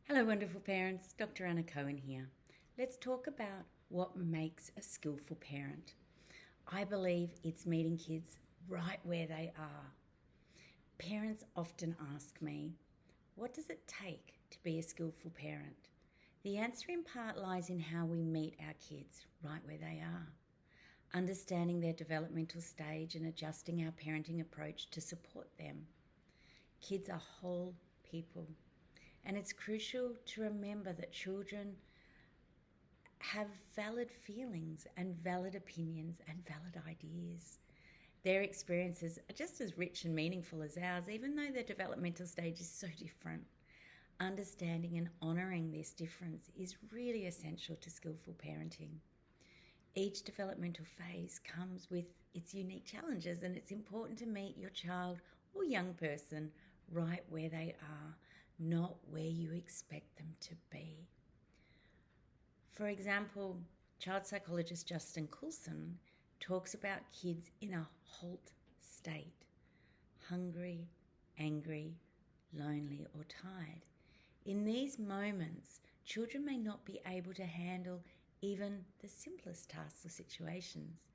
Hello, wonderful parents. Dr. Anna Cohen here. Let's talk about what makes a skillful parent. I believe it's meeting kids right where they are. Parents often ask me, what does it take to be a skillful parent? The answer in part lies in how we meet our kids right where they are, understanding their developmental stage and adjusting our parenting approach to support them. Kids are whole people. And it's crucial to remember that children have valid feelings and valid opinions and valid ideas. Their experiences are just as rich and meaningful as ours, even though their developmental stage is so different. Understanding and honouring this difference is really essential to skillful parenting. Each developmental phase comes with its unique challenges, and it's important to meet your child or young person right where they are, not where you expect them to be. For example, child psychologist Justin Coulson talks about kids in a halt state, hungry, angry, lonely, or tired. In these moments, children may not be able to handle even the simplest tasks or situations.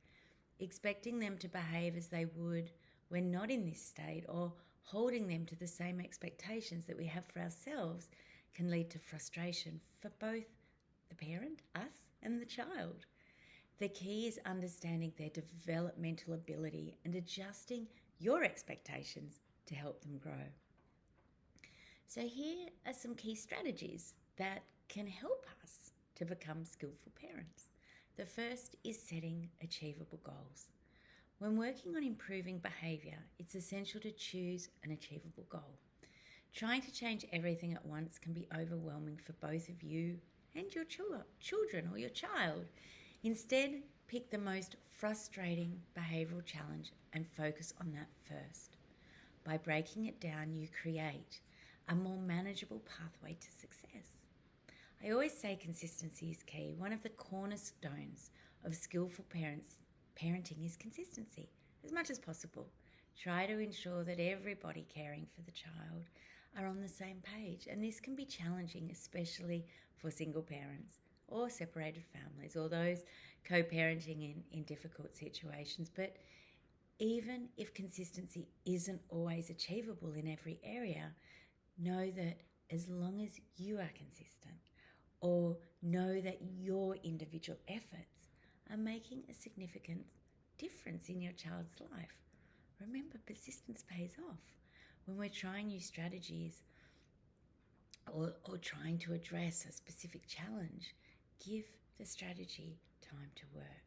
Expecting them to behave as they would when not in this state, or holding them to the same expectations that we have for ourselves, can lead to frustration for both the parent, us, and the child. The key is understanding their developmental ability and adjusting your expectations to help them grow. So here are some key strategies that can help us to become skillful parents. The first is setting achievable goals. When working on improving behaviour, it's essential to choose an achievable goal. Trying to change everything at once can be overwhelming for both of you and your children or your child. Instead, pick the most frustrating behavioural challenge and focus on that first. By breaking it down, you create a more manageable pathway to success. I always say consistency is key. One of the cornerstones of skillful parenting is consistency, as much as possible. Try to ensure that everybody caring for the child are on the same page, and this can be challenging, especially for single parents or separated families or those co-parenting in difficult situations. But even if consistency isn't always achievable in every area, know that as long as you are consistent, or know that your individual efforts are making a significant difference in your child's life. Remember, persistence pays off. When we're trying new strategies or trying to address a specific challenge, give the strategy time to work.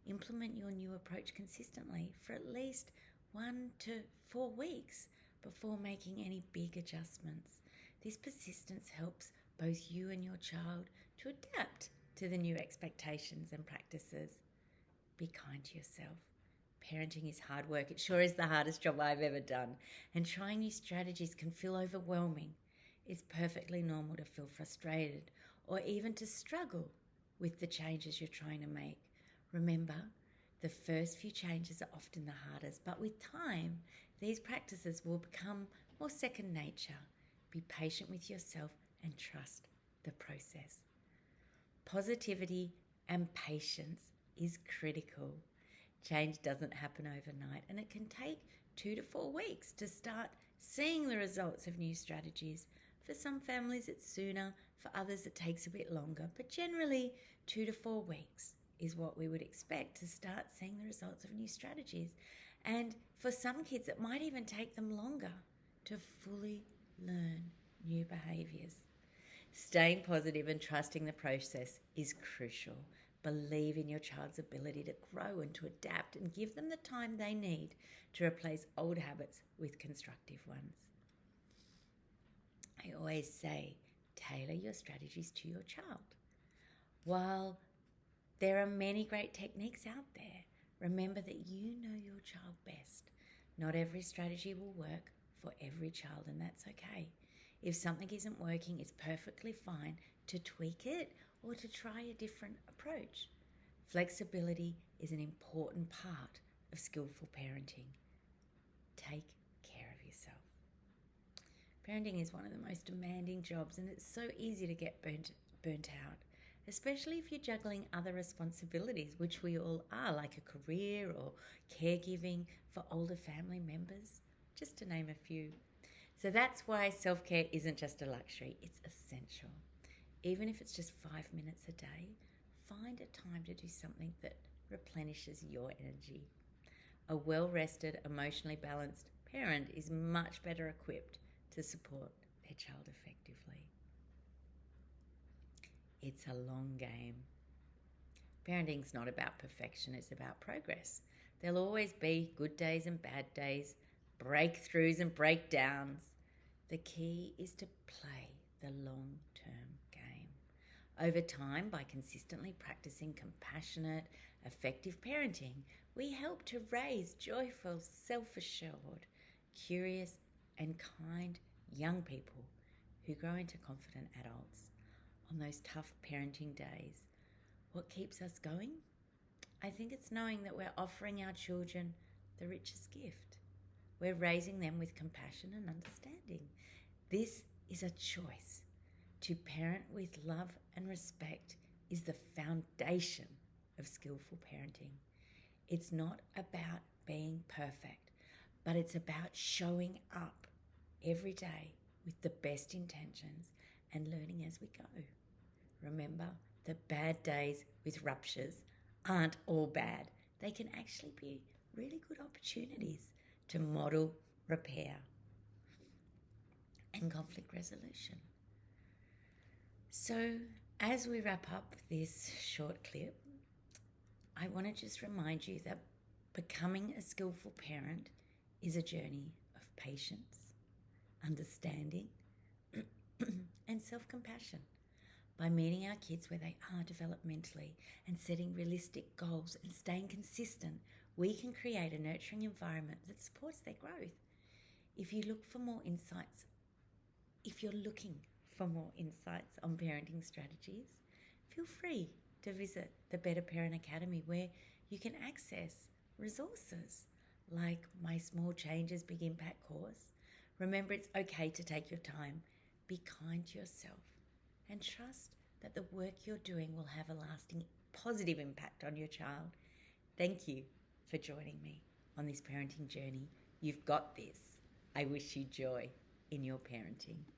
Implement your new approach consistently for at least 1 to 4 weeks before making any big adjustments. This persistence helps both you and your child to adapt to the new expectations and practices. Be kind to yourself. Parenting is hard work. It sure is the hardest job I've ever done. And trying new strategies can feel overwhelming. It's perfectly normal to feel frustrated or even to struggle with the changes you're trying to make. Remember, the first few changes are often the hardest, but with time, these practices will become more second nature. Be patient with yourself and trust the process. Positivity and patience is critical. Change doesn't happen overnight, and it can take 2 to 4 weeks to start seeing the results of new strategies. For some families, it's sooner. For others, it takes a bit longer. But generally, 2 to 4 weeks is what we would expect to start seeing the results of new strategies. And for some kids, it might even take them longer to fully learn new behaviours. Staying positive and trusting the process is crucial. Believe in your child's ability to grow and to adapt, and give them the time they need to replace old habits with constructive ones. I always say, tailor your strategies to your child. While there are many great techniques out there, remember that you know your child best. Not every strategy will work for every child, and that's okay. If something isn't working, it's perfectly fine to tweak it or to try a different approach. Flexibility is an important part of skillful parenting. Take care of yourself. Parenting is one of the most demanding jobs, and it's so easy to get burnt out, especially if you're juggling other responsibilities, which we all are, like a career or caregiving for older family members, just to name a few. So that's why self-care isn't just a luxury, it's essential. Even if it's just 5 minutes a day, find a time to do something that replenishes your energy. A well-rested, emotionally balanced parent is much better equipped to support their child effectively. It's a long game. Parenting's not about perfection, it's about progress. There'll always be good days and bad days, breakthroughs and breakdowns. The key is to play the long-term game. Over time, by consistently practicing compassionate, effective parenting, we help to raise joyful, self-assured, curious, and kind young people who grow into confident adults. On those tough parenting days, what keeps us going? I think it's knowing that we're offering our children the richest gift. We're raising them with compassion and understanding. This is a choice. To parent with love and respect is the foundation of skillful parenting. It's not about being perfect, but it's about showing up every day with the best intentions and learning as we go. Remember, the bad days with ruptures aren't all bad. They can actually be really good opportunities to model repair and conflict resolution. So, as we wrap up this short clip, I want to just remind you that becoming a skillful parent is a journey of patience, understanding, and self-compassion. By meeting our kids where they are developmentally and setting realistic goals and staying consistent, we can create a nurturing environment that supports their growth. If you're looking for more insights on parenting strategies, feel free to visit the Better Parent Academy, where you can access resources like my Small Changes, Big Impact course. Remember, it's okay to take your time. Be kind to yourself and trust that the work you're doing will have a lasting positive impact on your child. Thank you for joining me on this parenting journey. You've got this. I wish you joy in your parenting.